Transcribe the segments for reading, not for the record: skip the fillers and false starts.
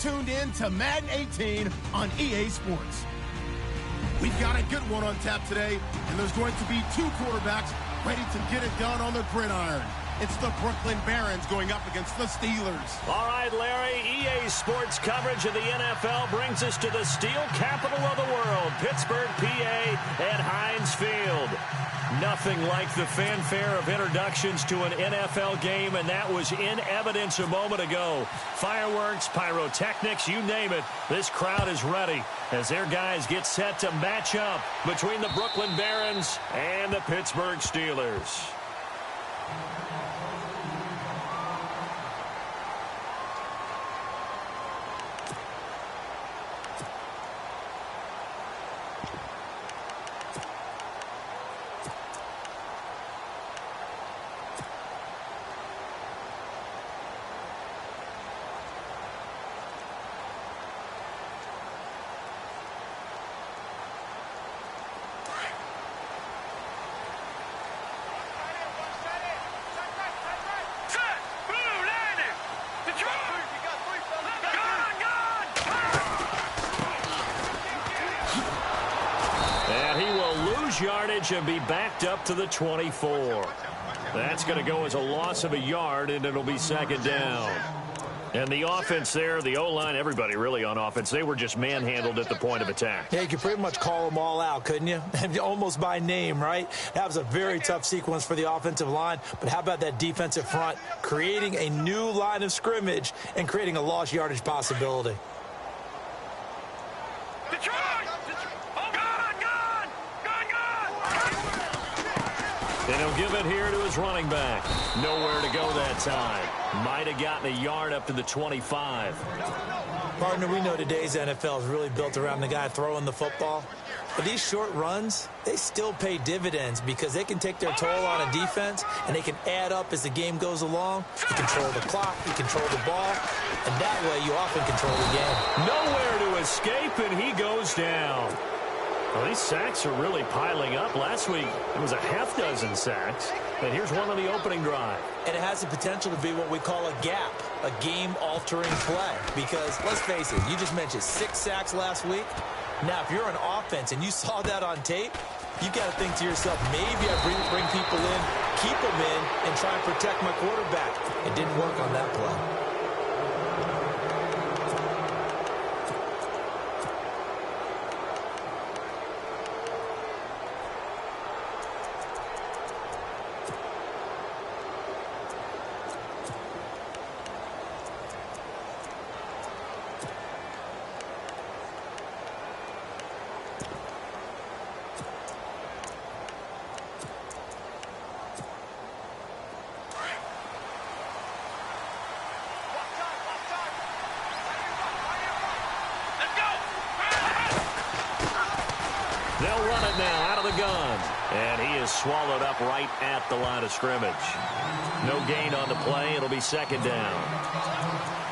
tuned in to Madden 18 on EA Sports. We've got a good one on tap today, and there's going to be two quarterbacks ready to get it done on the gridiron. It's the Brooklyn Barons going up against the Steelers. All right, Larry, EA Sports coverage of the NFL brings us to the steel capital of the world, Pittsburgh, PA, at Heinz Field. Nothing like the fanfare of introductions to an NFL game, and that was in evidence a moment ago. Fireworks, pyrotechnics, you name it, this crowd is ready as their guys get set to match up between the Brooklyn Barons and the Pittsburgh Steelers. Yardage and be backed up to the 24. That's going to go as a loss of a yard, and it'll be second down. And the offense there, the O-line, everybody really on offense, they were just manhandled at the point of attack. Yeah, you could pretty much call them all out, couldn't you? Almost by name, right? That was a very tough sequence for the offensive line, but how about that defensive front creating a new line of scrimmage and creating a lost yardage possibility? And he'll give it here to his running back. Nowhere to go that time. Might have gotten a yard up to the 25. Partner, we know today's NFL is really built around the guy throwing the football. But these short runs, they still pay dividends because they can take their toll on a defense, and they can add up as the game goes along. You control the clock, you control the ball, and that way you often control the game. Nowhere to escape, and he goes down. Well, these sacks are really piling up. Last week, it was a half-dozen sacks. And here's one on the opening drive. And it has the potential to be what we call a gap, a game-altering play. Because, let's face it, you just mentioned 6 sacks last week. Now, if you're an offense and you saw that on tape, you got to think to yourself, maybe I bring people in, keep them in, and try and protect my quarterback. It didn't work on that play. They'll run it now out of the gun. And he is swallowed up right at the line of scrimmage. No gain on the play. It'll be second down.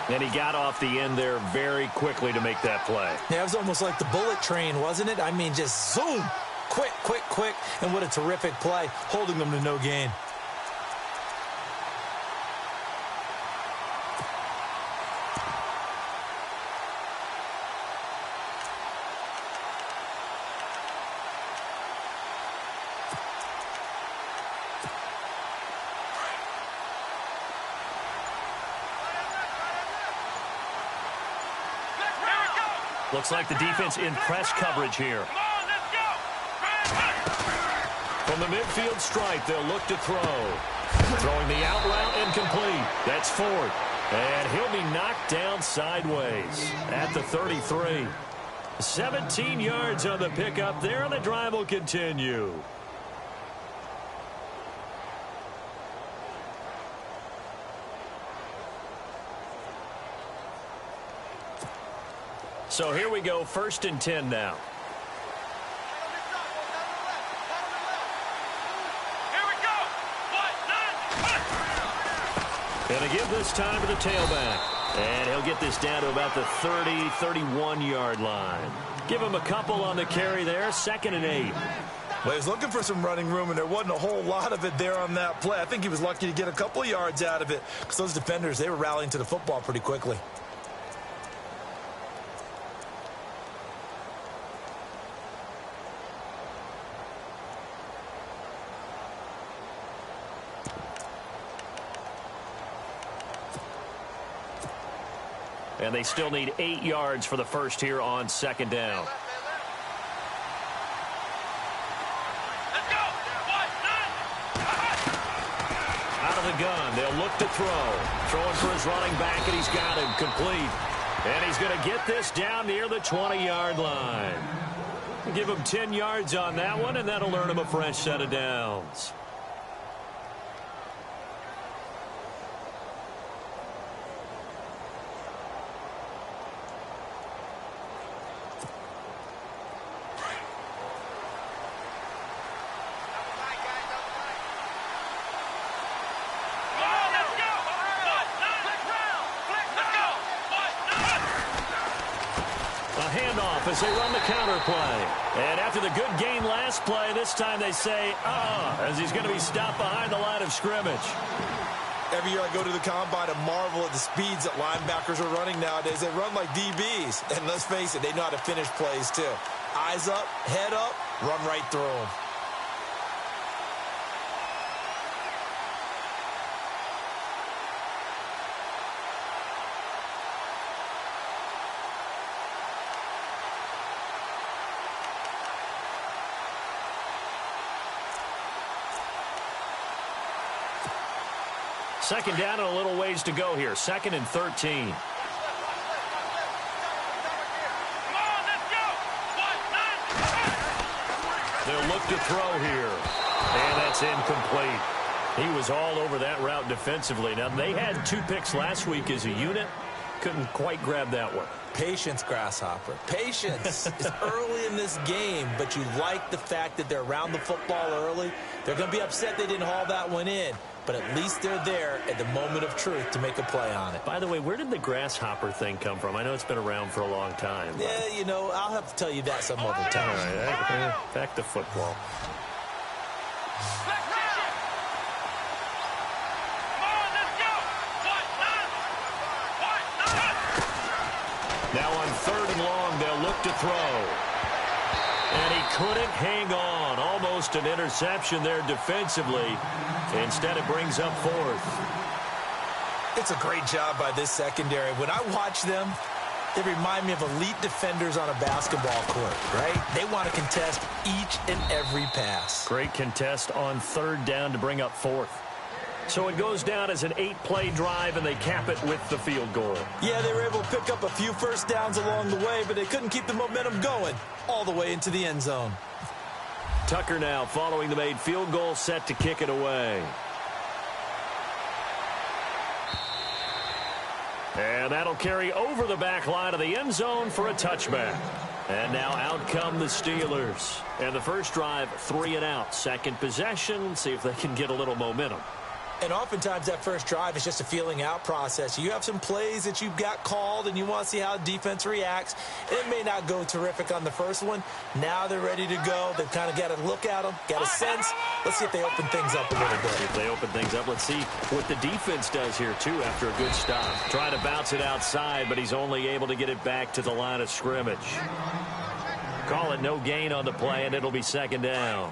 And he got off the end there very quickly to make that play. Yeah, it was almost like the bullet train, wasn't it? I mean, just zoom. Quick, quick, quick. And what a terrific play, holding them to no gain. Looks like the defense in press coverage here. From the midfield stripe, they'll look to throw. Throwing the out route incomplete. That's Ford. And he'll be knocked down sideways at the 33. 17 yards on the pickup there, and the drive will continue. So here we go, 1st and 10 now. Here we go. And to give this time to the tailback. And he'll get this down to about the 30, 31-yard line. Give him a couple on the carry there, 2nd and 8. Well, he was looking for some running room, and there wasn't a whole lot of it there on that play. I think he was lucky to get a couple of yards out of it because those defenders, they were rallying to the football pretty quickly. And they still need 8 yards for the first here on second down. Out of the gun, they'll look to throw. Throwing for his running back, and he's got him complete. And he's going to get this down near the 20-yard line. Give him 10 yards on that one, and that'll earn him a fresh set of downs. As they run the counter play. And after the good gain last play, this time they say, as he's going to be stopped behind the line of scrimmage. Every year I go to the combine and marvel at the speeds that linebackers are running nowadays. They run like DBs. And let's face it, they know how to finish plays too. Eyes up, head up, run right through them. Second down and a little ways to go here. 2nd and 13. They'll look to throw here. And that's incomplete. He was all over that route defensively. Now, they had 2 picks last week as a unit. Couldn't quite grab that one. Patience, Grasshopper. Patience. It's early in this game, but you like the fact that they're around the football early. They're going to be upset they didn't haul that one in, but at least they're there at the moment of truth to make a play on it. By the way, where did the grasshopper thing come from? I know it's been around for a long time. Yeah, you know, I'll have to tell you that some other time. All right, back to football. Now on 3rd and long, they'll look to throw. And he couldn't hang on. Almost an interception there defensively. Instead, it brings up 4th. It's a great job by this secondary. When I watch them, they remind me of elite defenders on a basketball court, right? They want to contest each and every pass. Great contest on 3rd down to bring up 4th. So it goes down as an 8-play drive, and they cap it with the field goal. Yeah, they were able to pick up a few first downs along the way, but they couldn't keep the momentum going all the way into the end zone. Tucker now following the made field goal, set to kick it away. And that'll carry over the back line of the end zone for a touchback. And now out come the Steelers. And the first drive, 3 and out. Second possession, see if they can get a little momentum. And oftentimes that first drive is just a feeling out process. You have some plays that you've got called and you want to see how defense reacts. It may not go terrific on the first one. Now they're ready to go. They've kind of got to look at them, got a sense. Let's see if they open things up a little bit. See if they open things up. Let's see what the defense does here, too, after a good stop. Trying to bounce it outside, but he's only able to get it back to the line of scrimmage. Call it no gain on the play, and it'll be 2nd down.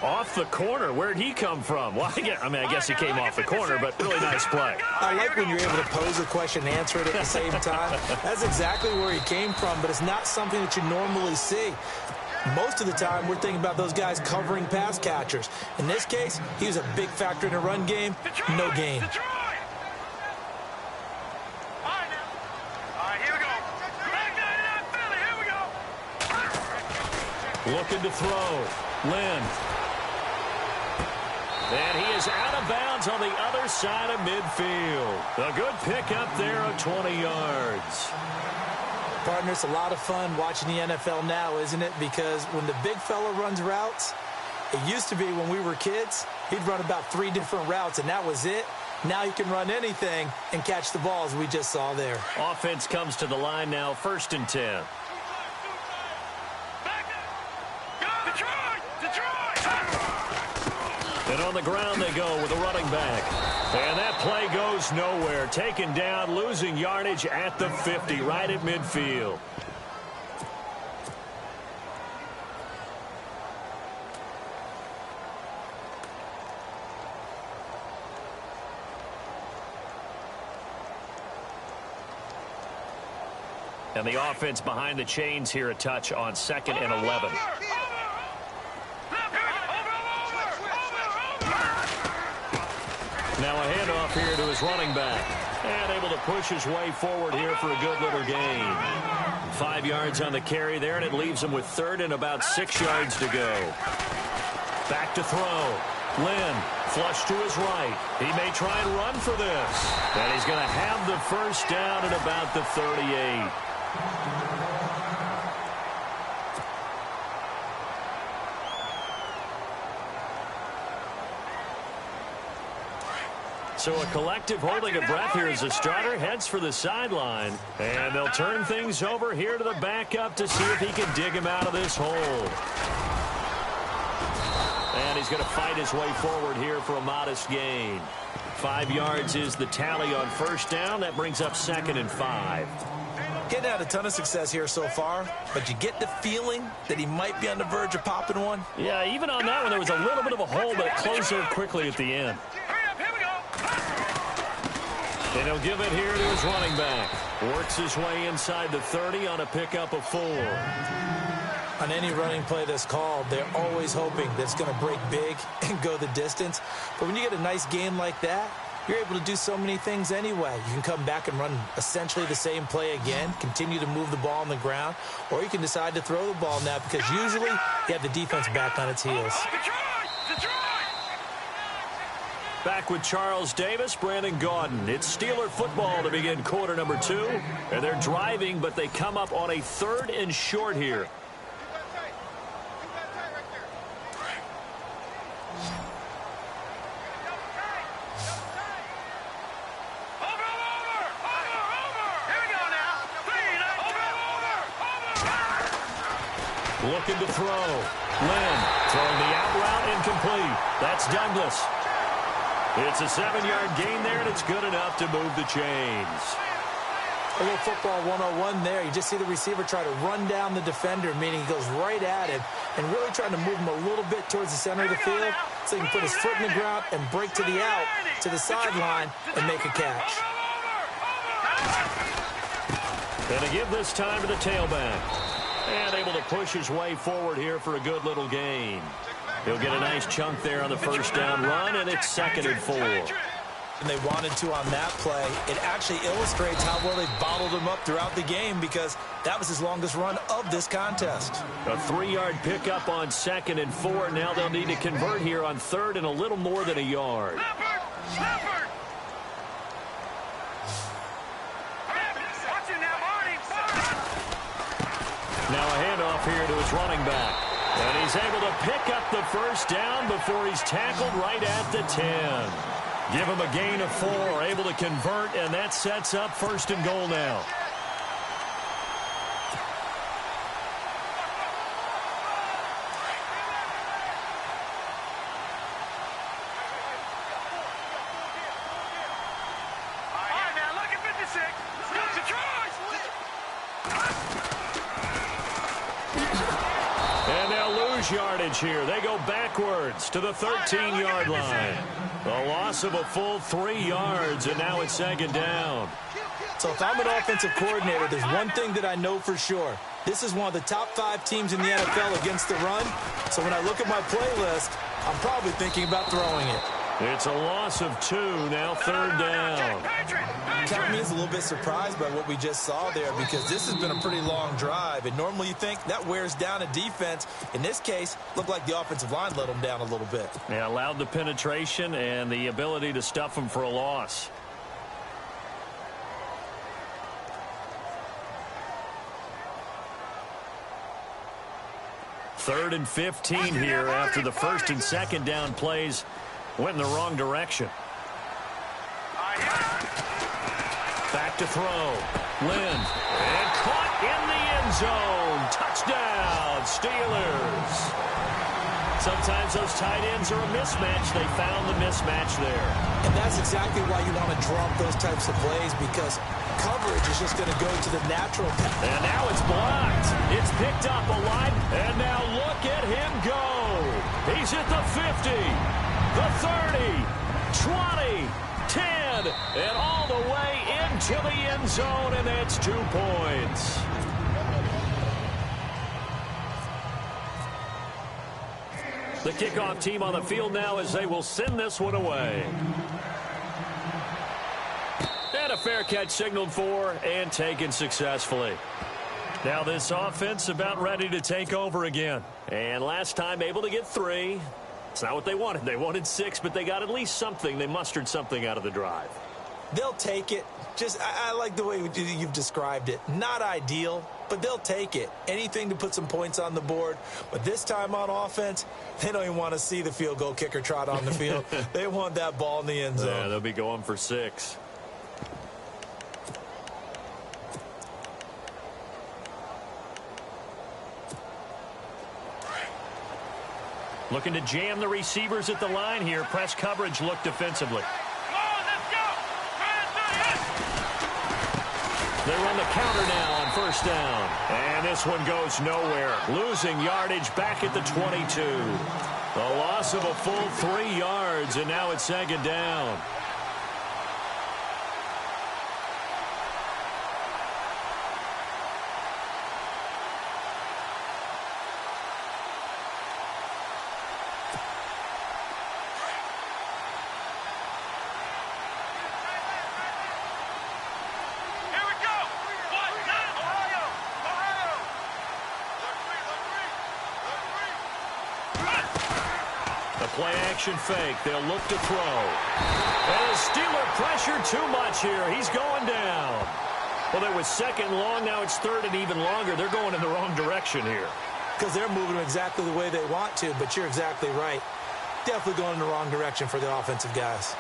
Off the corner. Where'd he come from? Well, I guess he came off the corner, but really nice play. I like when you're able to pose a question and answer it at the same time. That's exactly where he came from, but it's not something that you normally see. Most of the time, we're thinking about those guys covering pass catchers. In this case, he was a big factor in the run game. No gain. Looking to throw. Lynn. And he is out of bounds on the other side of midfield. A good pickup there of 20 yards. Partner, it's a lot of fun watching the NFL now, isn't it? Because when the big fella runs routes, it used to be when we were kids, he'd run about 3 different routes, and that was it. Now he can run anything and catch the ball, as we just saw there. Offense comes to the line now, 1st and 10. And on the ground they go with a running back. And that play goes nowhere. Taken down, losing yardage at the 50, right at midfield. And the offense behind the chains here, a touch on 2nd and 11. Now a handoff here to his running back. And able to push his way forward here for a good little gain. 5 yards on the carry there, and it leaves him with 3rd and about 6 yards to go. Back to throw. Lynn, flush to his right. He may try and run for this. And he's going to have the first down at about the 38. So a collective holding of breath here as the starter heads for the sideline. And they'll turn things over here to the backup to see if he can dig him out of this hole. And he's going to fight his way forward here for a modest gain. 5 yards is the tally on first down. That brings up 2nd and 5. Getting out a ton of success here so far, but you get the feeling that he might be on the verge of popping one. Yeah, even on that one, there was a little bit of a hole, but it closed up quickly at the end. And he'll give it here to his running back. Works his way inside the 30 on a pickup of 4. On any running play that's called, they're always hoping that it's going to break big and go the distance. But when you get a nice gain like that, you're able to do so many things anyway. You can come back and run essentially the same play again, continue to move the ball on the ground, or you can decide to throw the ball now because usually you have the defense back on its heels. Back with Charles Davis, Brandon Gaudin. It's Steeler football to begin quarter number 2. And they're driving, but they come up on a 3rd and short here. Looking to throw. Lynn throwing the out route incomplete. That's Douglas. It's a 7-yard gain there, and it's good enough to move the chains. A little football 101 there. You just see the receiver try to run down the defender, meaning he goes right at him and really trying to move him a little bit towards the center of the field so he can put his foot in the ground and break to the out, to the sideline, and make a catch. And to give this time to the tailback. And able to push his way forward here for a good little gain. He'll get a nice chunk there on the first down run, and it's 2nd and 4. And they wanted to on that play. It actually illustrates how well they bottled him up throughout the game because that was his longest run of this contest. A 3-yard pickup on 2nd and 4. Now they'll need to convert here on 3rd and a little more than a yard. Now a handoff here to his running back. And he's able to pick up the first down before he's tackled right at the 10. Give him a gain of 4, able to convert, and that sets up 1st and goal now. Yardage here. They go backwards to the 13-yard line. A loss of a full 3 yards, and now it's 2nd down. So if I'm an offensive coordinator, there's one thing that I know for sure. This is one of the top 5 teams in the NFL against the run. So when I look at my playlist, I'm probably thinking about throwing it. It's a loss of 2, now 3rd down. Count me as a little bit surprised by what we just saw there because this has been a pretty long drive, and normally you think that wears down a defense. In this case, looked like the offensive line let them down a little bit. Yeah, allowed the penetration and the ability to stuff them for a loss. Third and 15 here after the 1st and 2nd down plays went in the wrong direction. Back to throw. Lynn. And caught in the end zone. Touchdown, Steelers. Sometimes those tight ends are a mismatch. They found the mismatch there. And that's exactly why you want to draw up those types of plays because coverage is just going to go to the natural path. And now it's blocked. It's picked up alive. And now look at him go. He's at the 50, the 30, 20, 10. run, and all the way into the end zone, and that's 2 points. The kickoff team on the field now as they will send this one away. And a fair catch signaled for and taken successfully. Now this offense about ready to take over again. And last time able to get 3. It's not what they wanted. They wanted 6, but they got at least something. They mustered something out of the drive. They'll take it. I like the way you've described it. Not ideal, but they'll take it. Anything to put some points on the board. But this time on offense, they don't even want to see the field goal kicker trot on the field. They want that ball in the end zone. Yeah, they'll be going for 6. Looking to jam the receivers at the line here. Press coverage look defensively. They run the counter now on first down. And this one goes nowhere. Losing yardage back at the 22. A loss of a full 3 yards, and now it's second down. Play-action fake. They'll look to throw. And the Steeler pressure too much here. He's going down. Well, it was second long. Now it's third and even longer. They're going in the wrong direction here. Because they're moving exactly the way they want to, but you're exactly right. Definitely going in the wrong direction for the offensive guys.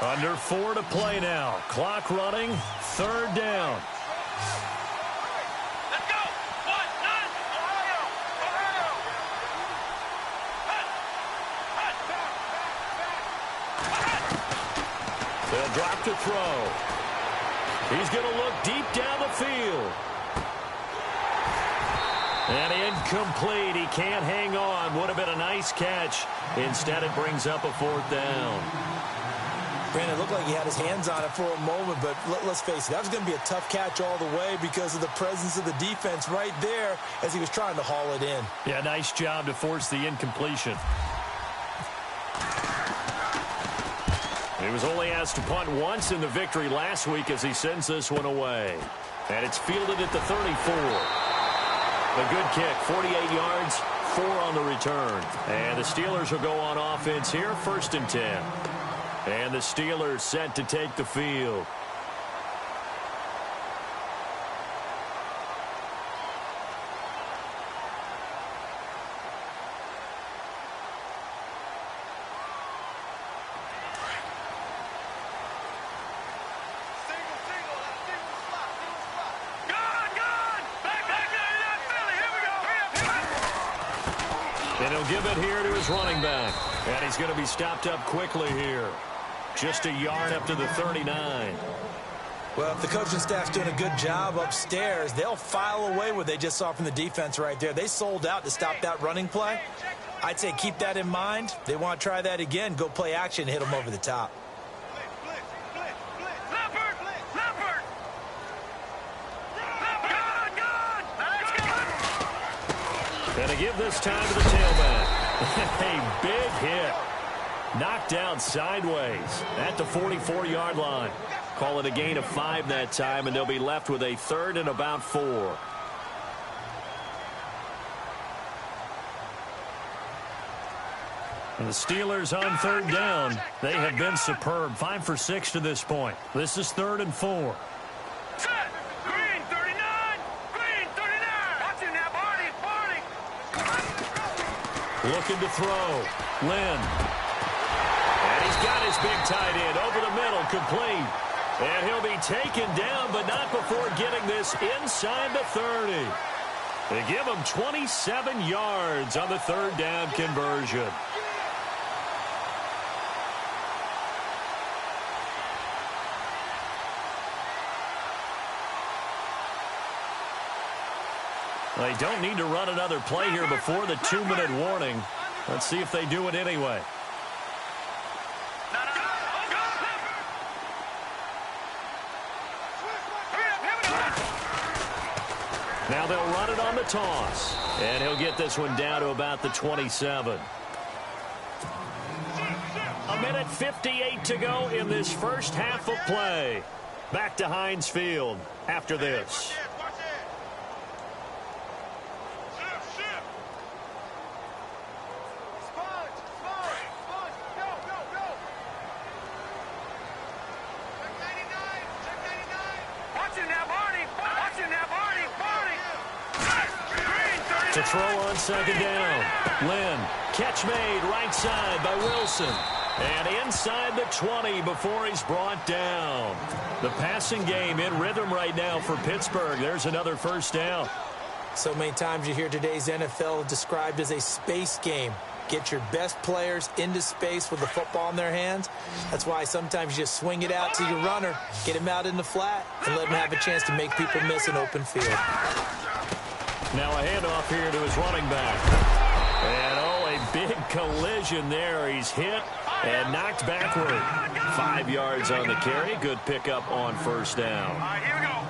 Under 4 to play now. Clock running. Third down. They'll drop to throw. He's going to look deep down the field. And incomplete. He can't hang on. Would have been a nice catch. Instead, it brings up a 4th down. Brandon, it looked like he had his hands on it for a moment, but let's face it, that was going to be a tough catch all the way because of the presence of the defense right there as he was trying to haul it in. Yeah, nice job to force the incompletion. He was only asked to punt once in the victory last week as he sends this one away. And it's fielded at the 34. A good kick, 48 yards, 4 on the return. And the Steelers will go on offense here, 1st and 10. And the Steelers set to take the field. And he'll give it here to his running back. And he's going to be stopped up quickly here. Just a yard up to the 39. Well, if the coaching staff's doing a good job upstairs, they'll file away what they just saw from the defense right there. They sold out to stop that running play. I'd say keep that in mind. They want to try that again. Go play action, hit them over the top. And a give this time to the tailback. A big hit. Knocked down sideways at the 44-yard line. Call it a gain of 5 that time, and they'll be left with a 3rd and about 4. And the Steelers on 3rd down. They have been superb. 5 for 6 to this point. This is 3rd and 4. Looking to throw. Lynn. And he's got his big tight end over the middle, complete. And he'll be taken down, but not before getting this inside the 30. They give him 27 yards on the 3rd down conversion. They don't need to run another play here before the 2-minute warning. Let's see if they do it anyway. Now they'll run it on the toss. And he'll get this one down to about the 27. A minute 58 to go in this first half of play. Back to Heinz Field after this. To throw on second down. Lynn, catch made right side by Wilson. And inside the 20 before he's brought down. The passing game in rhythm right now for Pittsburgh. There's another first down. So many times you hear today's NFL described as a space game. Get your best players into space with the football in their hands. That's why sometimes you just swing it out to your runner, get him out in the flat, and let him have a chance to make people miss an open field. Now a handoff here to his running back. And, a big collision there. He's hit and knocked backward. 5 yards on the carry. Good pickup on first down.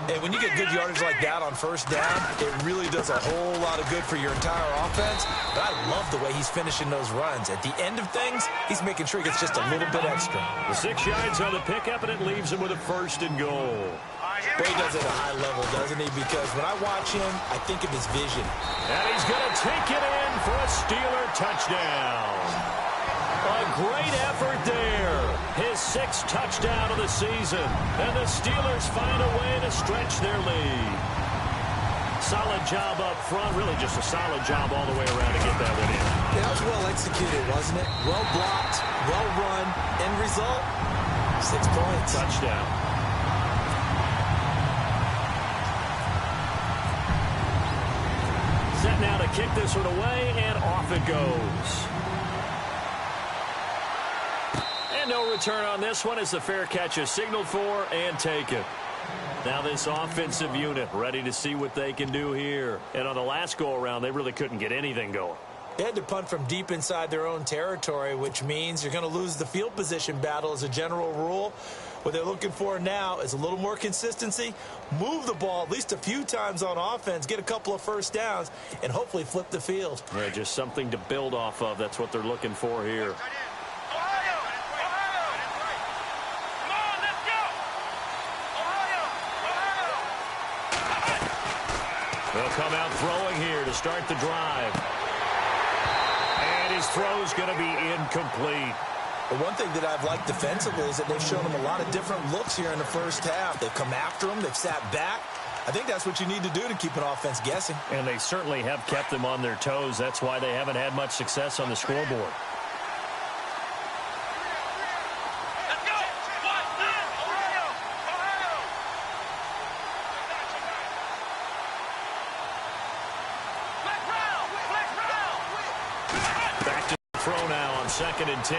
Hey, when you get good yardage like that on first down, it really does a whole lot of good for your entire offense. But I love the way he's finishing those runs. At the end of things, he's making sure he gets just a little bit extra. The 6 yards on the pickup, and it leaves him with a first and goal. But he does it at a high level, doesn't he? Because when I watch him, I think of his vision. And he's going to take it in for a Steeler touchdown. A great effort there. His 6th touchdown of the season. And the Steelers find a way to stretch their lead. Solid job up front. Really just a solid job all the way around to get that one in. Yeah, that was well executed, wasn't it? Well blocked, well run. End result, 6 points. Touchdown. Set now to kick this one away, and off it goes. And no return on this one as the fair catch is signaled for and taken. Now this offensive unit ready to see what they can do here. And on the last go-around, they really couldn't get anything going. They had to punt from deep inside their own territory, which means you're going to lose the field position battle as a general rule. What they're looking for now is a little more consistency, move the ball at least a few times on offense, get a couple of first downs, and hopefully flip the field. Yeah, just something to build off of. That's what they're looking for here. They'll come out throwing here to start the drive. And his throw's going to be incomplete. But one thing that I've liked defensively is that they've shown him a lot of different looks here in the first half. They've come after him. They've sat back. I think that's what you need to do to keep an offense guessing. And they certainly have kept them on their toes. That's why they haven't had much success on the scoreboard. Back to throw now on 2nd and 10.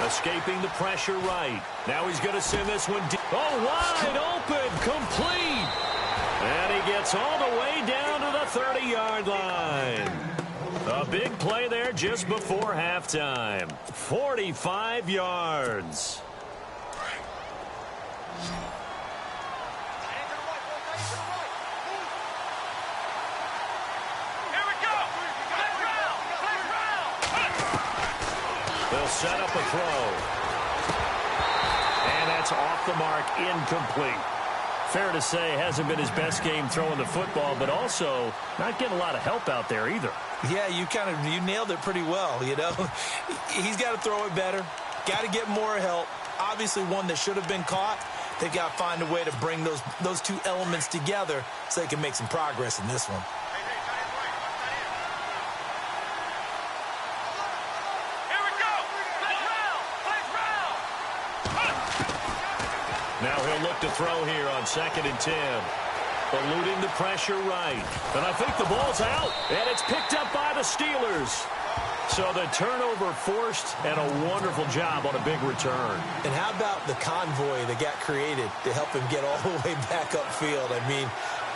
Escaping the pressure right. Now he's going to send this one deep. Oh, wide open, complete. And he gets all the way down to the 30-yard line. A big play there just before halftime. 45 yards. They'll set up a throw. And that's off the mark, incomplete. Fair to say, hasn't been his best game throwing the football, but also not getting a lot of help out there either. Yeah, you nailed it pretty well, you know. He's got to throw it better, got to get more help. Obviously one that should have been caught. They've got to find a way to bring those two elements together so they can make some progress in this one. Now he'll look to throw here on 2nd and 10. Eluding the pressure right. And I think the ball's out. And it's picked up by the Steelers. So the turnover forced, and a wonderful job on a big return. And how about the convoy that got created to help him get all the way back upfield? I mean,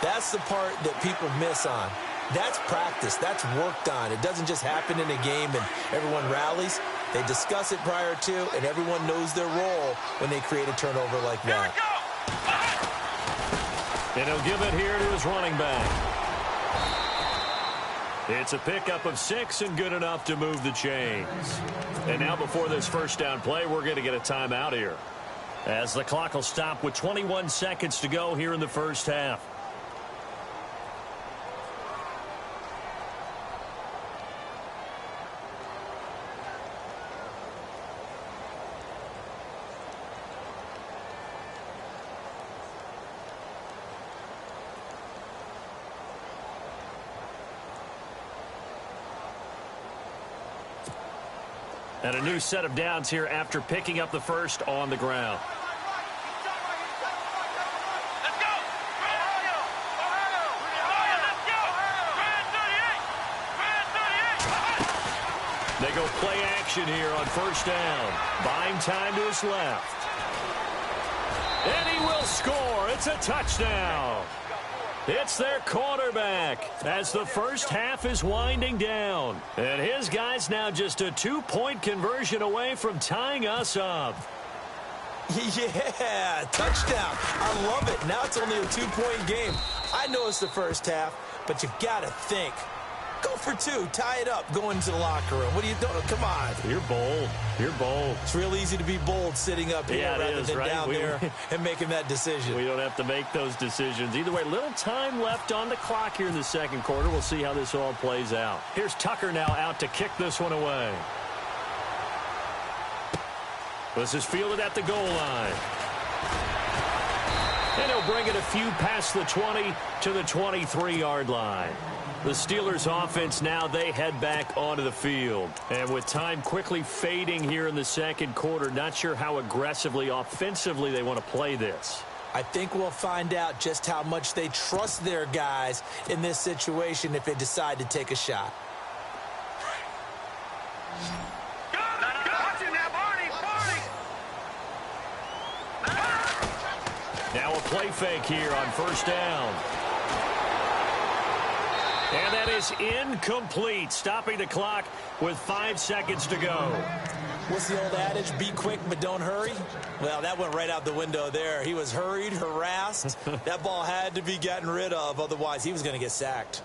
That's the part that people miss on. That's practice. That's worked on. It doesn't just happen in a game and everyone rallies. They discuss it prior to, and everyone knows their role when they create a turnover like that. And he'll give it here to his running back. It's a pickup of 6 and good enough to move the chains. And now before this first down play, we're going to get a timeout here, as the clock will stop with 21 seconds to go here in the first half. And a new set of downs here after picking up the first on the ground. They go play action here on first down. Buying time to his left. And he will score. It's a touchdown. It's their quarterback as the first half is winding down. And his guy's now just a 2-point conversion away from tying us up. Yeah, touchdown. I love it. Now it's only a 2-point game. I know it's the first half, but you got to think. Go for 2. Tie it up. Go into the locker room. What are you doing? Come on. You're bold. You're bold. It's real easy to be bold sitting up here rather than down there and making that decision. We don't have to make those decisions. Either way, little time left on the clock here in the second quarter. We'll see how this all plays out. Here's Tucker now out to kick this one away. This is fielded at the goal line. And he'll bring it a few past the 20 to the 23-yard line. The Steelers offense now, they head back onto the field. And with time quickly fading here in the second quarter, not sure how aggressively, offensively they want to play this. I think we'll find out just how much they trust their guys in this situation if they decide to take a shot. Now a play fake here on first down. And that is incomplete, stopping the clock with 5 seconds to go. What's the old adage? Be quick, but don't hurry? Well, that went right out the window there. He was hurried, harassed. That ball had to be gotten rid of, otherwise he was going to get sacked.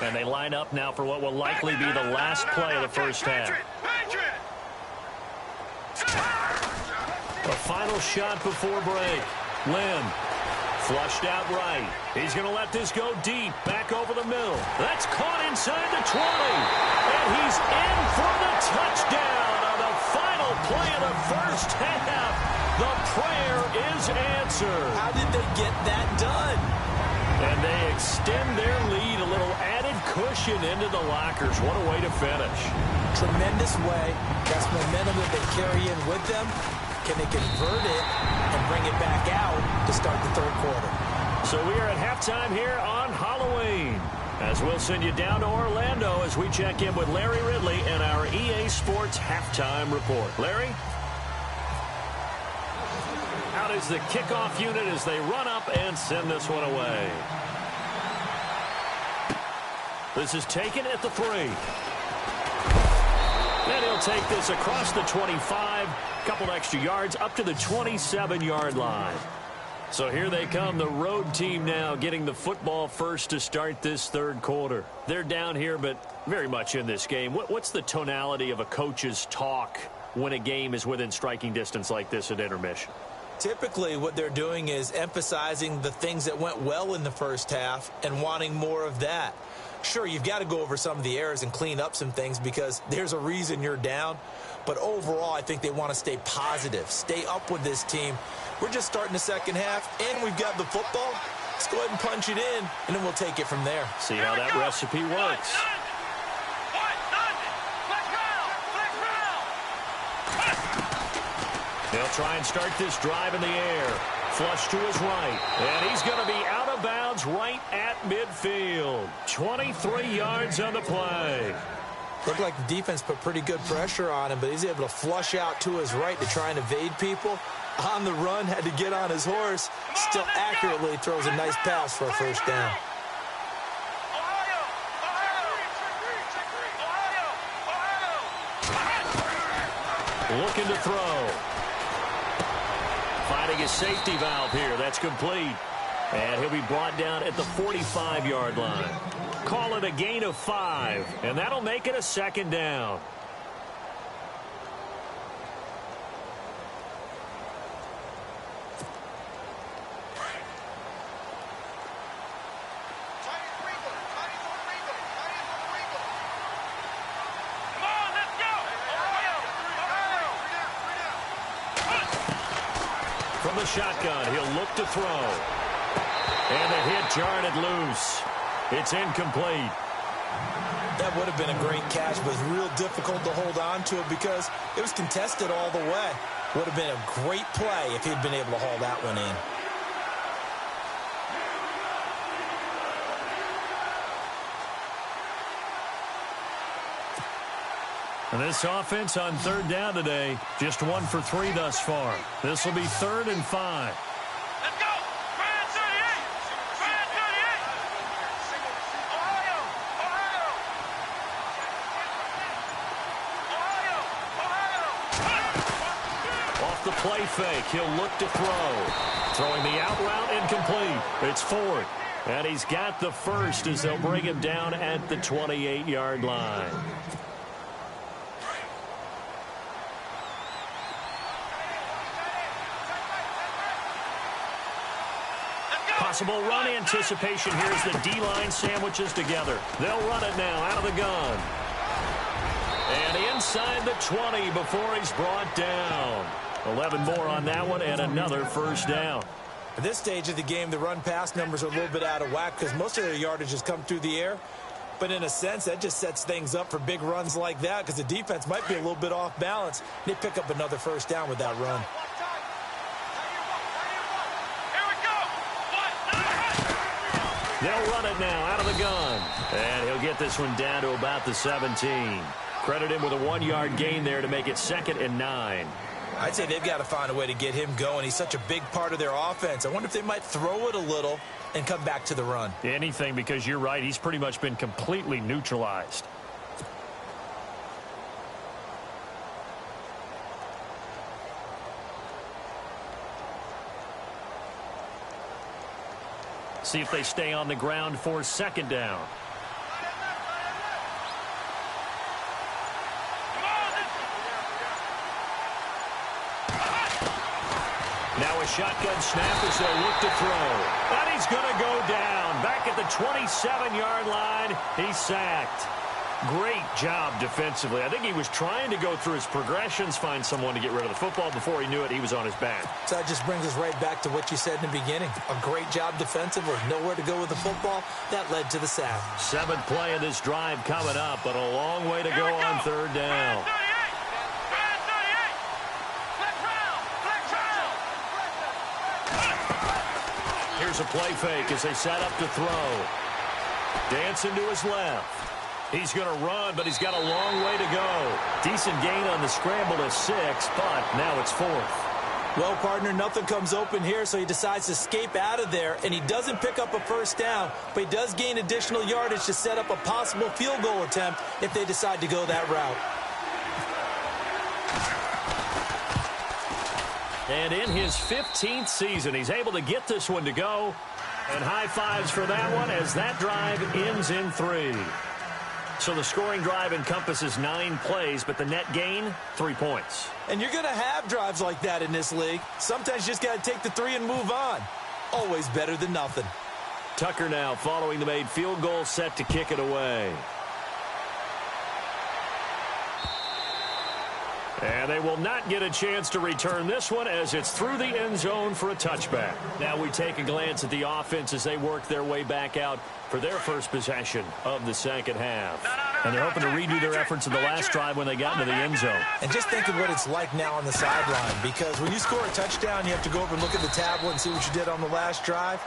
And they line up now for what will likely be the last play of the first half. A final shot before break. Lynn flushed out right. He's going to let this go deep, back over the middle. That's caught inside the 20. And he's in for the touchdown on the final play of the first half. The prayer is answered. How did they get that done? And they extend their lead, a little added cushion into the lockers. What a way to finish. Tremendous way. That's momentum that they carry in with them. Can they convert it and bring it back out to start the third quarter? So we are at halftime here on Halloween, as we'll send you down to Orlando as we check in with Larry Ridley and our EA Sports halftime report. Larry? Out is the kickoff unit as they run up and send this one away. This is taken at the 3. And he'll take this across the 25, couple extra yards up to the 27-yard line. So here they come, the road team now getting the football first to start this third quarter. They're down here, but very much in this game. What's the tonality of a coach's talk when a game is within striking distance like this at intermission? Typically, what they're doing is emphasizing the things that went well in the first half and wanting more of that. Sure, you've got to go over some of the errors and clean up some things because there's a reason you're down. But overall, I think they want to stay positive, stay up with this team. We're just starting the second half, and we've got the football. Let's go ahead and punch it in, and then we'll take it from there. See how that recipe works. They'll try and start this drive in the air. Flush to his right. And he's going to be out of bounds right at midfield. 23 yards on the play. Looked like the defense put pretty good pressure on him, but he's able to flush out to his right to try and evade people. On the run, had to get on his horse. Still accurately throws a nice pass for a first down. Looking to throw. Finding his safety valve here. That's complete. And he'll be brought down at the 45-yard line. Call it a gain of 5, and that'll make it a second down. From the shotgun, he'll look to throw. And the hit jarred it loose. It's incomplete. That would have been a great catch, but it's real difficult to hold on to it because it was contested all the way. Would have been a great play if he'd been able to haul that one in. And this offense on third down today, just 1 for 3 thus far. This will be 3rd and 5. Let's go! Brand 38! Brand 38! Ohio! Ohio! Ohio! Off the play fake, he'll look to throw. Throwing the out route, incomplete. It's 4th. And he's got the first as they'll bring him down at the 28-yard line. Possible run anticipation here as the D-line sandwiches together. They'll run it now out of the gun. And inside the 20 before he's brought down. 11 more on that one and another first down. At this stage of the game, the run-pass numbers are a little bit out of whack because most of their yardage has come through the air. But in a sense, that just sets things up for big runs like that because the defense might be a little bit off balance. They pick up another first down with that run. They'll run it now out of the gun. And he'll get this one down to about the 17. Credit him with a 1-yard gain there to make it 2nd and 9. I'd say they've got to find a way to get him going. He's such a big part of their offense. I wonder if they might throw it a little and come back to the run. Anything, because you're right. He's pretty much been completely neutralized. See if they stay on the ground for 2nd down. Now a shotgun snap as they'll look to throw. And he's going to go down. Back at the 27-yard line, he's sacked. Great job defensively. I think he was trying to go through his progressions, find someone to get rid of the football. Before he knew it, he was on his back. So that just brings us right back to what you said in the beginning. A great job defensively. Nowhere to go with the football. That led to the sack. 7th play of this drive coming up, but a long way to go on 3rd down. Here's a play fake as they set up to throw. Dancing to his left. He's going to run, but he's got a long way to go. Decent gain on the scramble to 6, but now it's 4th. Well, partner, nothing comes open here, so he decides to escape out of there, and he doesn't pick up a first down, but he does gain additional yardage to set up a possible field goal attempt if they decide to go that route. And in his 15th season, he's able to get this one to go. And high fives for that one as that drive ends in 3. So the scoring drive encompasses 9 plays, but the net gain, 3 points. And you're going to have drives like that in this league. Sometimes you just got to take the 3 and move on. Always better than nothing. Tucker now following the made field goal, set to kick it away. And they will not get a chance to return this one as it's through the end zone for a touchback. Now we take a glance at the offense as they work their way back out for their first possession of the second half. No. And they're hoping to redo their efforts in the last drive when they got into the end zone. And just think of what it's like now on the sideline, because when you score a touchdown, you have to go over and look at the tablet and see what you did on the last drive.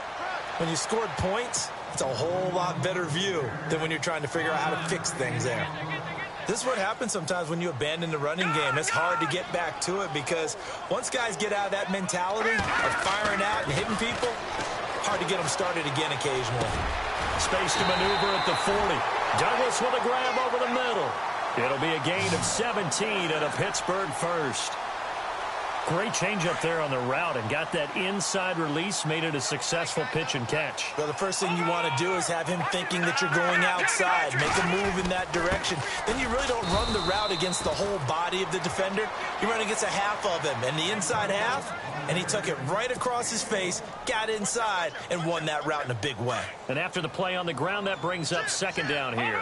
When you scored points, it's a whole lot better view than when you're trying to figure out how to fix things there. This is what happens sometimes when you abandon the running game. It's hard to get back to it because once guys get out of that mentality of firing out and hitting people, hard to get them started again occasionally. Space to maneuver at the 40. Douglas with a grab over the middle. It'll be a gain of 17 and a Pittsburgh first. Great change up there on the route and got that inside release, made it a successful pitch and catch. Well, the first thing you want to do is have him thinking that you're going outside, make a move in that direction. Then you really don't run the route against the whole body of the defender. You run against a half of him, and the inside half, and he took it right across his face, got inside, and won that route in a big way. And after the play on the ground, that brings up second down here.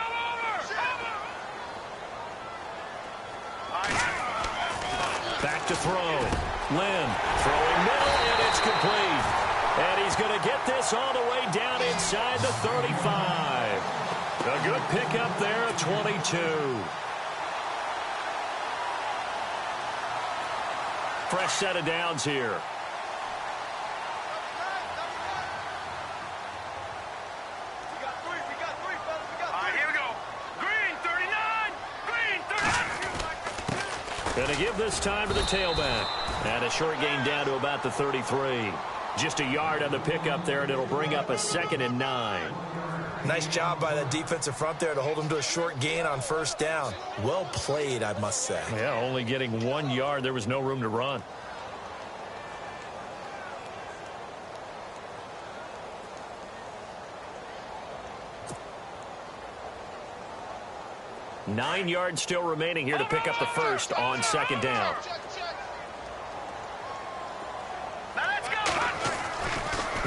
Back to throw. Lynn throwing middle, and it's complete. And he's going to get this all the way down inside the 35. A good pickup there at 22. Fresh set of downs here. Going to give this time to the tailback. And a short gain down to about the 33. Just a yard on the pickup there, and it'll bring up a 2nd and 9. Nice job by that defensive front there to hold him to a short gain on first down. Well played, I must say. Yeah, only getting 1 yard. There was no room to run. Nine yards still remaining here to pick up the first on second down.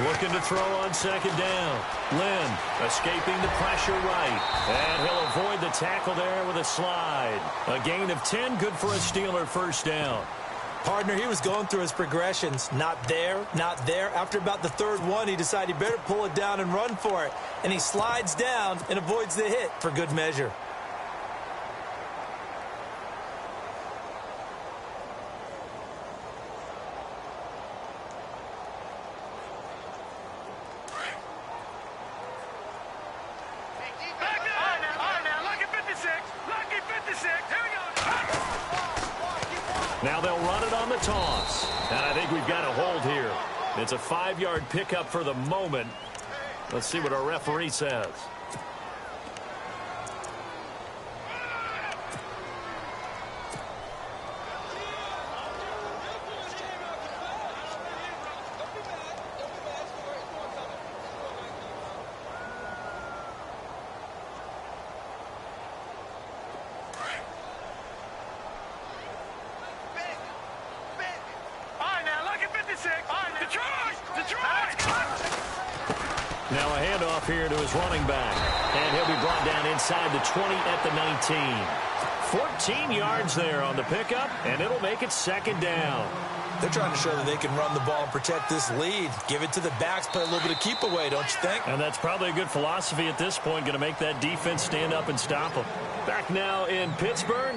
Looking to throw on second down. Lynn escaping the pressure right. And he'll avoid the tackle there with a slide. A gain of 10, good for a Steeler first down. Partner, he was going through his progressions. Not there, not there. After about the third one, he decided he better pull it down and run for it. And he slides down and avoids the hit for good measure. Now they'll run it on the toss. And I think we've got a hold here. It's a 5-yard pickup for the moment. Let's see what our referee says. Now a handoff here to his running back. And he'll be brought down inside the 20 at the 19. 14 yards there on the pickup, and it'll make it second down. They're trying to show that they can run the ball and protect this lead. Give it to the backs, play a little bit of keep away, don't you think? And that's probably a good philosophy at this point, going to make that defense stand up and stop them. Back now in Pittsburgh.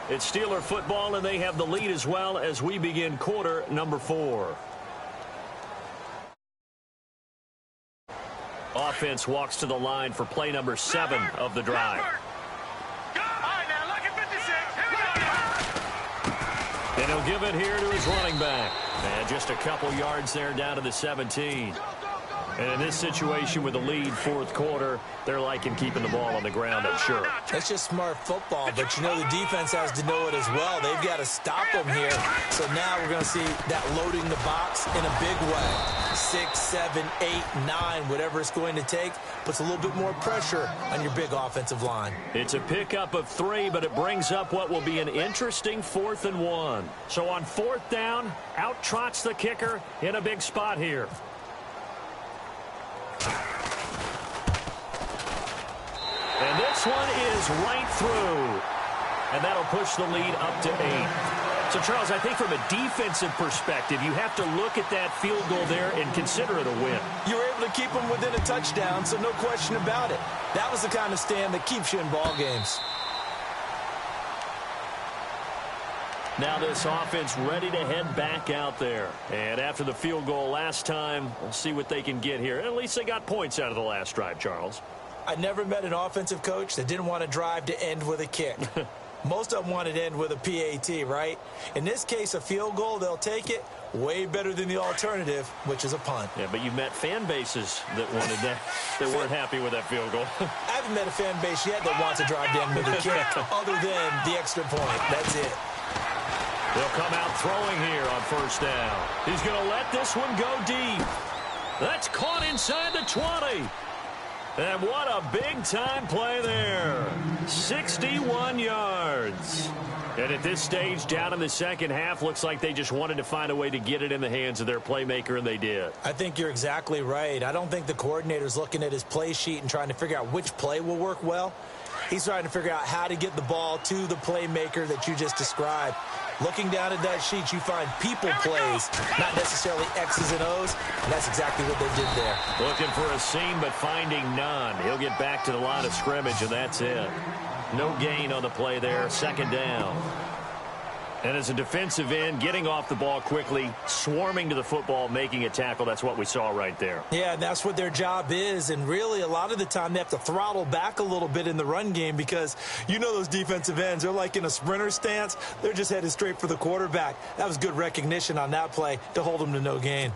It's Steeler football, and they have the lead as well as we begin quarter number 4. Offense walks to the line for play number 7 of the drive. And he'll give it here to his running back. And just a couple yards there down to the 17. And in this situation with the lead, fourth quarter, they're liking keeping the ball on the ground, I'm sure. That's just smart football, but you know the defense has to know it as well. They've got to stop them here. So now we're going to see that loading the box in a big way. 6, 7, 8, 9, whatever it's going to take, puts a little bit more pressure on your big offensive line. It's a pickup of 3, but it brings up what will be an interesting 4th and 1. So on 4th down, out trots the kicker in a big spot here. And this one is right through. And that'll push the lead up to 8. So, Charles, I think from a defensive perspective, you have to look at that field goal there and consider it a win. You were able to keep them within a touchdown, so no question about it. That was the kind of stand that keeps you in ball games. Now this offense ready to head back out there. And after the field goal last time, we'll see what they can get here. At least they got points out of the last drive, Charles. I never met an offensive coach that didn't want to drive to end with a kick. Most of them wanted to end with a PAT, right? In this case, a field goal, they'll take it. Way better than the alternative, which is a punt. Yeah, but you've met fan bases that wanted that, that weren't happy with that field goal. I haven't met a fan base yet that wants to drive to end with a kick, other than the extra point. That's it. They'll come out throwing here on first down. He's going to let this one go deep. That's caught inside the 20. And what a big-time play there. 61 yards. And at this stage, down in the second half, looks like they just wanted to find a way to get it in the hands of their playmaker, and they did. I think you're exactly right. I don't think the coordinator's looking at his play sheet and trying to figure out which play will work well. He's trying to figure out how to get the ball to the playmaker that you just described. Looking down at that sheet, you find people plays, not necessarily X's and O's, and that's exactly what they did there. Looking for a seam, but finding none. He'll get back to the line of scrimmage, and that's it. No gain on the play there, second down. And as a defensive end, getting off the ball quickly, swarming to the football, making a tackle, that's what we saw right there. Yeah, and that's what their job is, and really a lot of the time they have to throttle back a little bit in the run game because you know those defensive ends, they're like in a sprinter stance. They're just headed straight for the quarterback. That was good recognition on that play to hold them to no gain.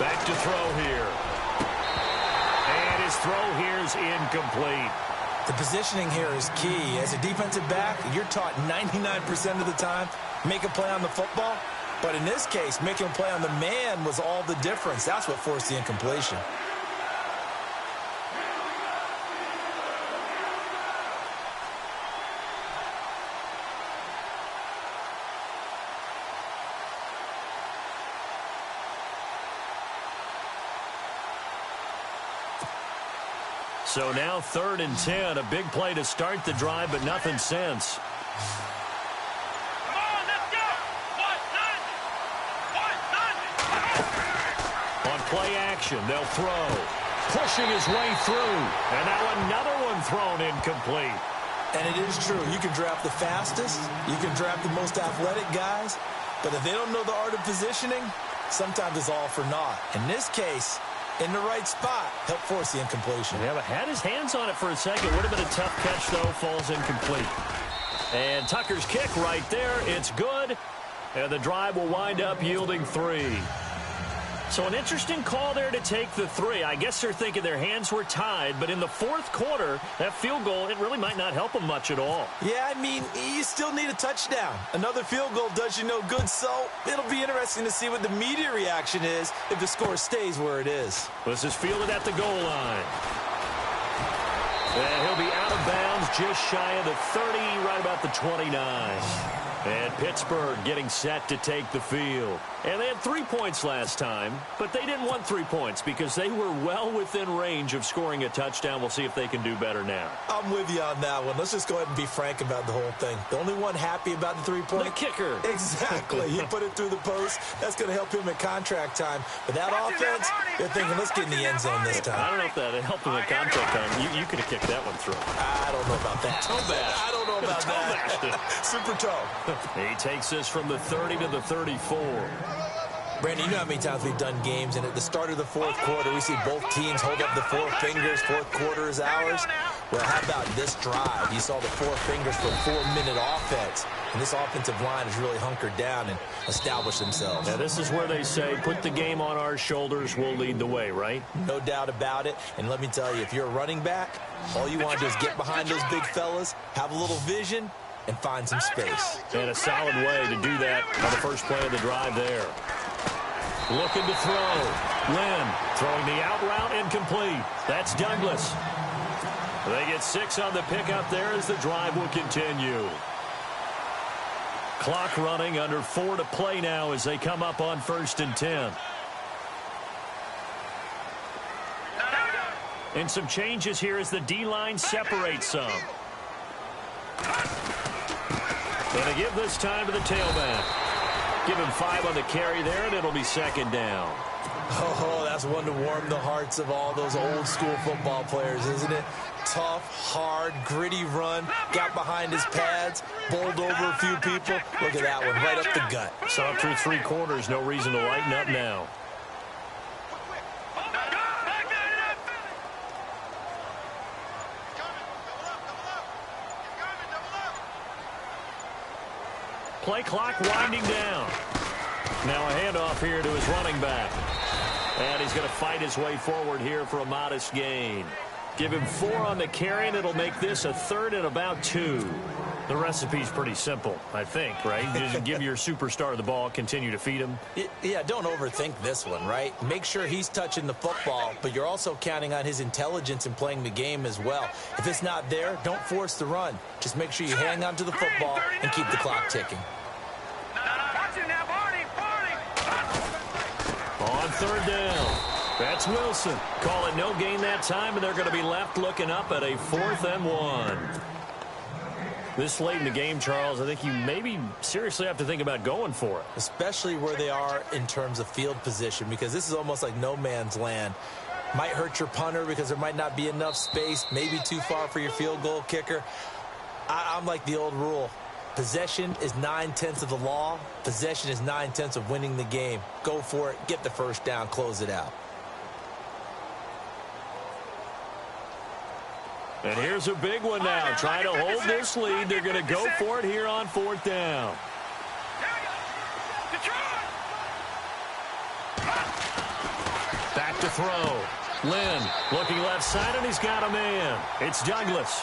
Back to throw here. And his throw here is incomplete. The positioning here is key. As a defensive back, you're taught 99% of the time, make a play on the football. But in this case, making a play on the man was all the difference. That's what forced the incompletion. So now 3rd and 10, a big play to start the drive, but nothing since. Come on, let's go. 190. On play action, they'll throw. Pushing his way through. And now another one thrown incomplete. And it is true. You can draft the fastest. You can draft the most athletic guys. But if they don't know the art of positioning, sometimes it's all for naught. In this case, in the right spot, help force the incompletion. Yeah, but had his hands on it for a second. Would have been a tough catch, though. Falls incomplete. And Tucker's kick right there. It's good. And the drive will wind up yielding 3. So an interesting call there to take the 3. I guess they're thinking their hands were tied, but in the 4th quarter, that field goal, it really might not help them much at all. Yeah, I mean, you still need a touchdown. Another field goal does you no good, so it'll be interesting to see what the media reaction is if the score stays where it is. This is fielded at the goal line. And he'll be out of bounds just shy of the 30, right about the 29. And Pittsburgh getting set to take the field. And they had 3 points last time, but they didn't want 3 points because they were well within range of scoring a touchdown. We'll see if they can do better now. I'm with you on that one. Let's just go ahead and be frank about the whole thing. The only one happy about the 3-point? The kicker. Exactly. He put it through the post. That's going to help him at contract time. But that offense, they're thinking, let's get in the end zone this time. I don't know if that helped him at contract time. You could have kicked that one through. I don't know about that. Toe bash. I don't know about Toe bashed it. that. Super toe. He takes this from the 30 to the 34. Brandon, you know how many times we've done games, and at the start of the 4th quarter, we see both teams hold up the 4 fingers, 4th quarter is ours. Well, how about this drive? You saw the 4 fingers for 4-minute offense, and this offensive line has really hunkered down and established themselves. Now, this is where they say, put the game on our shoulders, we'll lead the way, right? No doubt about it, and let me tell you, if you're a running back, all you want to do is get behind those big fellas, have a little vision, and find some space. And a solid way to do that on the first play of the drive there. Looking to throw. Lynn throwing the out route incomplete. That's Douglas. They get 6 on the pickup there as the drive will continue. Clock running, under 4 to play now as they come up on 1st and 10. And some changes here as the D-line separates some. And they give this time to the tailback. Give him 5 on the carry there, and it'll be second down. Oh, that's one to warm the hearts of all those old school football players, isn't it? Tough, hard, gritty run, got behind his pads, bowled over a few people. Look at that one, right up the gut. So up through 3 quarters, no reason to lighten up now. Play clock winding down. Now a handoff here to his running back. And he's going to fight his way forward here for a modest gain. Give him 4 on the carry, and it'll make this a 3rd and about 2. The recipe's pretty simple, I think, right? Just give your superstar the ball, continue to feed him. Yeah, don't overthink this one, right? Make sure he's touching the football, but you're also counting on his intelligence in playing the game as well. If it's not there, don't force the run. Just make sure you hang on to the football and keep the clock ticking. On 3rd down, that's Wilson. Call it no gain that time, and they're going to be left looking up at a 4th and 1. This late in the game, Charles, I think you maybe seriously have to think about going for it. Especially where they are in terms of field position, because this is almost like no man's land. Might hurt your punter because there might not be enough space, maybe too far for your field goal kicker. I'm like the old rule. Possession is 9/10 of the law. Possession is 9/10 of winning the game. Go for it. Get the first down. Close it out. And here's a big one now. Trying to hold this lead. They're going to go for it here on 4th down. Back to throw. Lynn looking left side, and he's got a man. It's Douglas.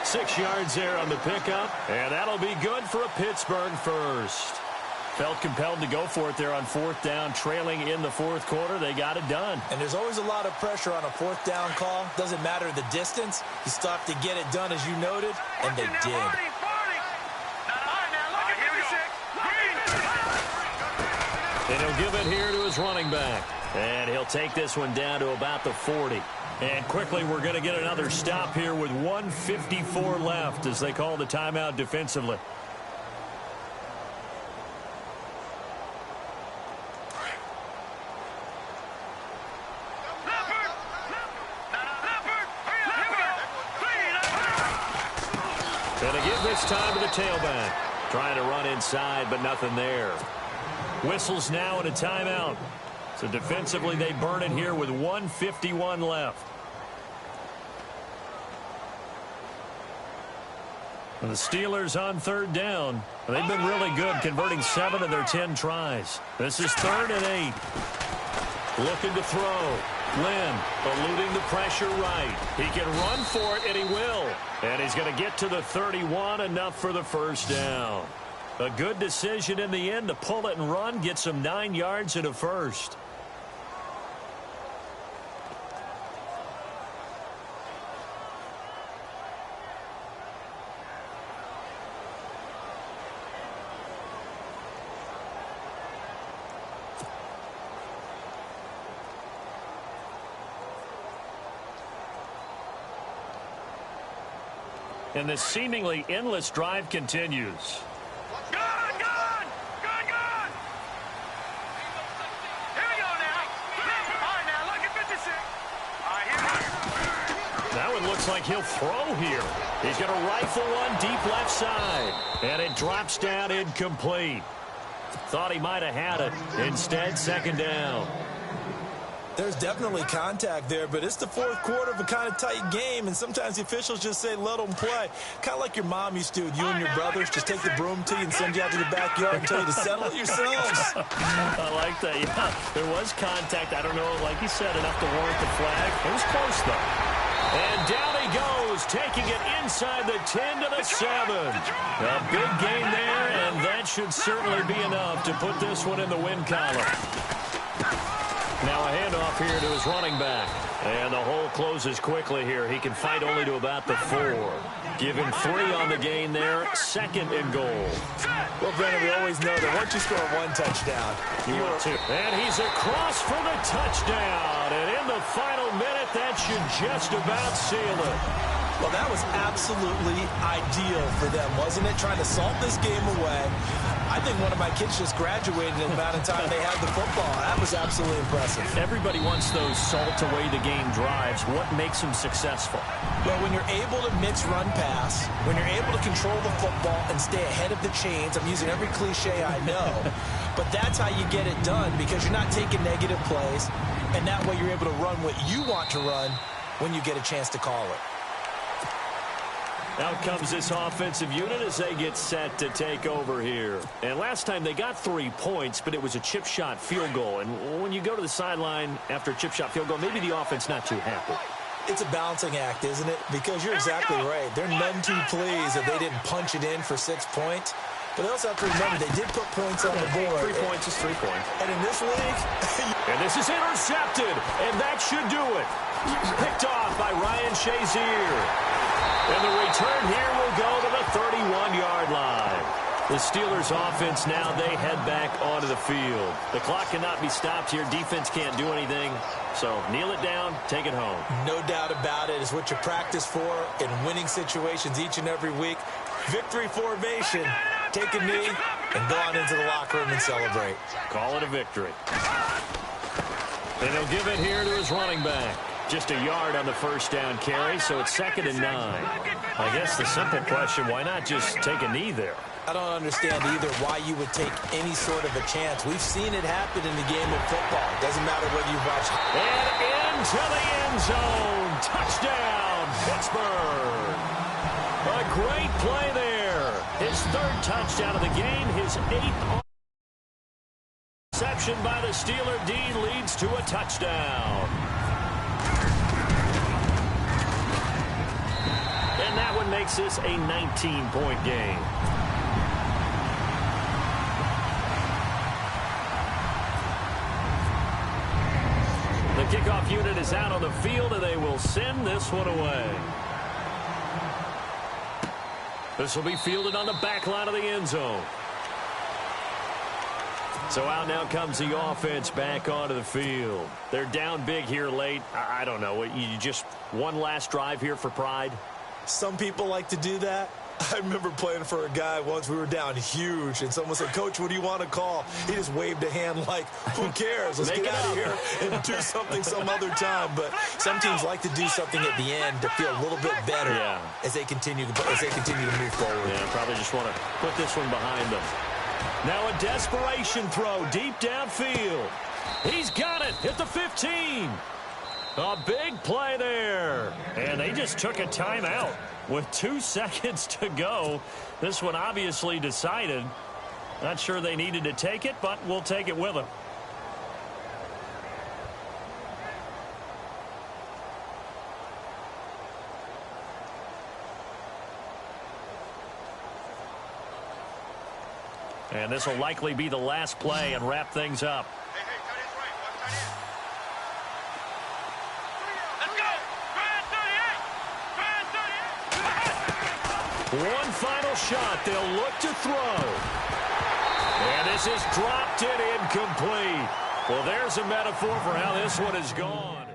6 yards there on the pickup, and that'll be good for a Pittsburgh first. Felt compelled to go for it there on 4th down, trailing in the 4th quarter. They got it done. And there's always a lot of pressure on a 4th down call. Doesn't matter the distance. You stop to get it done, as you noted, and they did. And he'll give it here to his running back. And he'll take this one down to about the 40. And quickly, we're going to get another stop here with 1:54 left as they call the timeout defensively. And they give this time to the tailback. Trying to run inside, but nothing there. Whistles now and a timeout. So defensively, they burn it here with 1:51 left. And the Steelers on 3rd down. They've been really good, converting 7 of their 10 tries. This is 3rd and 8. Looking to throw. Lynn eluding the pressure right. He can run for it, and he will. And he's going to get to the 31, enough for the first down. A good decision in the end to pull it and run, get some 9 yards and a first. And this seemingly endless drive continues. That one looks like he'll throw here. He's going to rifle one deep left side. And it drops down incomplete. Thought he might have had it. Instead, 2nd down. There's definitely contact there, but it's the 4th quarter of a kind of tight game, and sometimes the officials just say, let them play. Kind of like your mom used to with you and your brothers. Just take the broom to you and send you out to the backyard and tell you to settle it yourselves. I like that. Yeah, there was contact. I don't know, like you said, enough to warrant the flag. It was close, though. And down he goes, taking it inside the 10 to the 7. A big gain there, and that should certainly be enough to put this one in the win column. Now a handoff here to his running back. And the hole closes quickly here. He can fight only to about the 4. Give him 3 on the gain there. 2nd and goal. Well, Brennan, we always know that once you score 1 touchdown, you want to. And he's across for the touchdown. And in the final minute, that. That should just about seal it. Well, that was absolutely ideal for them, wasn't it? Trying to salt this game away. I think one of my kids just graduated in the amount of time they had the football. That was absolutely impressive. Everybody wants those salt-away-the-game drives. What makes them successful? Well, when you're able to mix run-pass, when you're able to control the football and stay ahead of the chains, I'm using every cliche I know, but that's how you get it done because you're not taking negative plays, and that way you're able to run what you want to run when you get a chance to call it. Out comes this offensive unit as they get set to take over here. And last time they got 3 points, but it was a chip shot field goal. And when you go to the sideline after a chip shot field goal, maybe the offense not too happy. It's a balancing act, isn't it? Because you're exactly right. They're none too pleased that they didn't punch it in for 6 points. But they also have to remember they did put points on the board. 3 points is 3 points. And in this league... and this is intercepted. And that should do it. Picked off by Ryan Shazier. And the return here will go to the 31-yard line. The Steelers offense now, they head back onto the field. The clock cannot be stopped here. Defense can't do anything. So kneel it down, take it home. No doubt about it. It's what you practice for in winning situations each and every week. Victory formation. Take a knee and go on into the locker room and celebrate. Call it a victory. And he'll give it here to his running back. Just a yard on the first down carry, so it's 2nd and 9. I guess the simple question, why not just take a knee there? I don't understand either why you would take any sort of a chance. We've seen it happen in the game of football. Doesn't matter whether you watch. And into the end zone. Touchdown, Pittsburgh. A great play there. His 3rd touchdown of the game, his 8th reception by the Steeler D leads to a touchdown. And that one makes this a 19-point game. The kickoff unit is out on the field, and they will send this one away. This will be fielded on the back line of the end zone. So out now comes the offense back onto the field. They're down big here late. I don't know. You just one last drive here for pride? Some people like to do that. I remember playing for a guy once. We were down huge, and someone said, "Coach, what do you want to call?" He just waved a hand like, "Who cares? Let's get out of here and do something some other time." But some teams like to do something at the end to feel a little bit better as they continue to move forward. Yeah, probably just want to put this one behind them. Now a desperation throw deep downfield. He's got it at the 15. A big play there. And they just took a timeout with 2 seconds to go. This one obviously decided. Not sure they needed to take it, but we'll take it with them. And this will likely be the last play and wrap things up. One final shot. They'll look to throw. And this is dropped it incomplete. Well, there's a metaphor for how this one has gone.